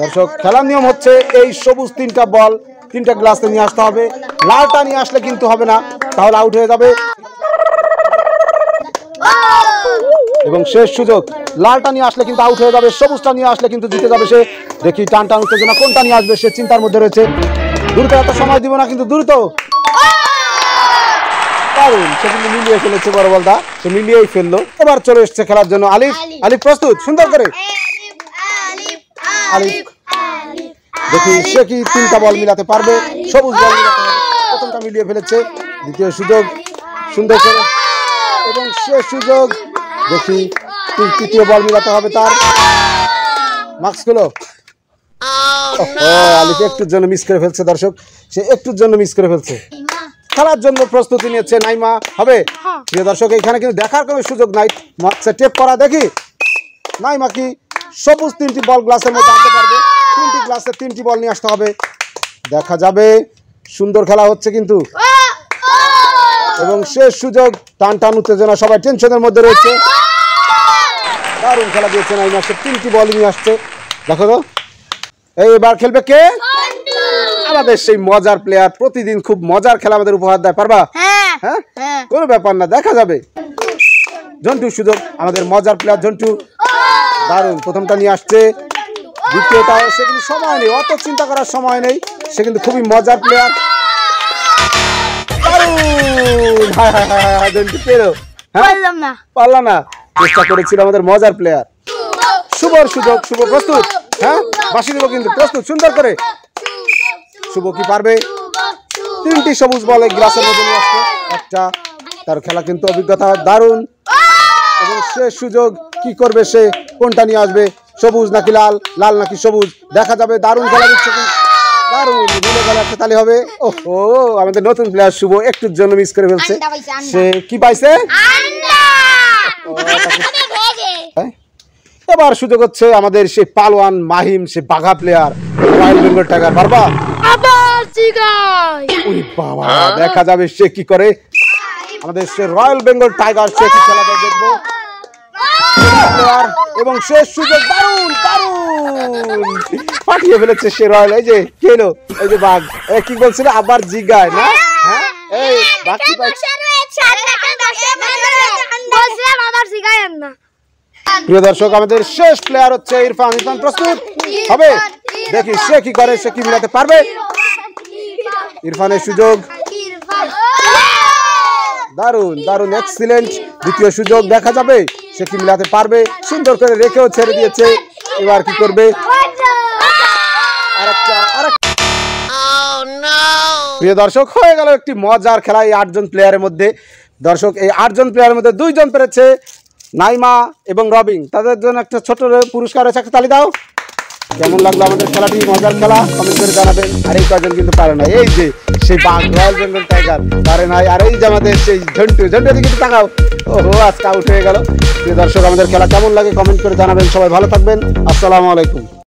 দর্শক খেলার নিয়ম হচ্ছে এই সবুজ তিনটা বল তিনটা গ্লাসে নিয়ে আসতে হবে, লালটা নিয়ে আসলে কিন্তু হবে না, তাহলে আউট হয়ে যাবে। এবং শেষ সুযোগ, লালটা নিয়ে আসলে কিন্তু আউট হয়ে যাবে, সবুজটা নিয়ে আসলে কিন্তু জিতে যাবে সে। দেখি টান টান উত্তেজনা কোনটা নিয়ে আসবে, সে চিন্তার মধ্যে রয়েছে। দ্রুত এত সময় দিব না, কিন্তু দ্রুত দারুণ, সে কিন্তু মিলিয়ে ফেলেছে বড় বলটা, সে মিলিয়েই ফেললো। এবার চলে এসছে খেলার জন্য আলিফ। আলিফ প্রস্তুত? সুন্দর করে আলিফ, দেখি সে কি তিনটা বল মিলাতে পারবে, সবুজ বল মিলাতে পারবে। প্রথমটা মিলিয়ে ফেলেছে, দ্বিতীয় সুযোগ সুন্দর করে, এবং শেষ সুযোগ, দেখি তৃতীয় বল মিলাতে হবে তার। মার্কস গুলো আলিফ একটুর জন্য মিস করে ফেলছে। দর্শক, সে একটুর জন্য মিস করে ফেলছে। খেলার জন্য প্রস্তুতি নিচ্ছে নাইমা। হবে প্রিয় দর্শক, এখানে কিন্তু দেখার কোনো সুযোগ নাই, মার্কসে টেপ করা। দেখি নাইমা কি সবুজ তিনটি বল গ্লাসের মধ্যে আনতে পারবে? তিনটি গ্লাসে তিনটি বল নিয়ে আসতে হবে, দেখা যাবে। সুন্দর খেলা হচ্ছে কিন্তু, এবং শেষ সুযোগ, টান টান উত্তেজনা, সবাই টেনশনের মধ্যে রয়েছে। দারুণ খেলা দিয়েছে নাইমা, সে তিনটি বল নিয়ে আসছে। দেখো তো এবার খেলবে কে? আমাদের সেই মজার প্লেয়ার, প্রতিদিন খুব মজার খেলা আমাদের উপহার দেয়। পারবা? হ্যাঁ, কোনো ব্যাপার না, দেখা যাবে। ঝন্টু সুযোগ, আমাদের মজার প্লেয়ার ঝন্টু। দারুণ, প্রথমটা নিয়ে আসছে, দ্বিতীয়টাও। সে কিন্তু সময় নেই, অত চিন্তা করার সময় নেই, সে কিন্তু খুবই মজার প্লেয়ার। দারুণ, হায় হায় হায় হায়, ঝন্টু পেরো। পারলাম না, চেষ্টা করেছিল আমাদের মজার প্লেয়ার। শুভর সুযোগ, শুভ প্রস্তুত? হ্যাঁ, বাঁশি দেবো কিন্তু, প্রস্তুত? সুন্দর করে শুভ কি পারবে? তিনটি সবুজ বল গ্লাসের মধ্যে নিয়ে আসছে একটা, তার খেলা কিন্তু অভিজ্ঞতা দারুণ। এবং শেষ সুযোগ, কি করবে সে? কোনটা নিয়ে আসবে, সবুজ নাকি লাল, লাল নাকি সবুজ, দেখা যাবে। দারুণ খেলা দিচ্ছে, দারুণ, ভুলে গেল একটা তালি হবে। ওহো, আমাদের নতুন প্লেয়ার শুভ একটুর জন্য মিস করে ফেলছে। সে কি পাইছে? এবার সুযোগ হচ্ছে আমাদের সেই পালোয়ান মাহিম, সে বাঘা প্লেয়ার, রয়্যাল বেঙ্গল টাইগার। পারবা? বাবা, দেখা যাবে সে কি করে। আমাদের সে রয়্যাল বেঙ্গল টাইগার, সে কি খেলা দেখবো। এবং শেষ সুযোগ, দারুণ দারুণ পাঠিয়ে ফেলেছে সে রয়্যাল। এই যে কেলো, এই যে বাঘ, কি বলছিল আবার জিগায় না? হ্যাঁ, এই বাঘ কি পাইছে? প্রিয় দর্শক, আমাদের শেষ প্লেয়ার হচ্ছে ইরফান। ইরফান প্রস্তুত? হবে, দেখি সে কি করে, সে কি মিলাতে পারবে। ইরফানের সুযোগ, দারুণ দারুণ, এক্সিলেন্ট। দ্বিতীয় সুযোগ, দেখা যাবে সে কি মিলাতে পারবে। সুন্দর করে রেখেও ছেড়ে দিয়েছে। এবার কি করবে? প্রিয় দর্শক, হয়ে গেল একটি মজার খেলা এই 8 জন প্লেয়ারের মধ্যে। দর্শক, এই 8 জন প্লেয়ারের মধ্যে 2 জন পেরেছে, নাইমা এবং রবিন। তাদের জন্য একটা ছোট পুরস্কার আছে, একটা তালি দাও। কেমন লাগলো আমাদের খেলাটি? মজার খেলা, কমেন্ট করে জানাবেন। আর এই কজন কিন্তু পারে না, এই যে সেই বাঘ রয়্যাল বেঙ্গল টাইগার পারে নাই। আর এই যে আমাদের সেই ঝন্টু, ঝন্টু দিকে তাকাও। ওহো, আজকে আউট হয়ে গেল। প্রিয় দর্শক, আমাদের খেলা কেমন লাগে কমেন্ট করে জানাবেন। সবাই ভালো থাকবেন, আসসালামু আলাইকুম।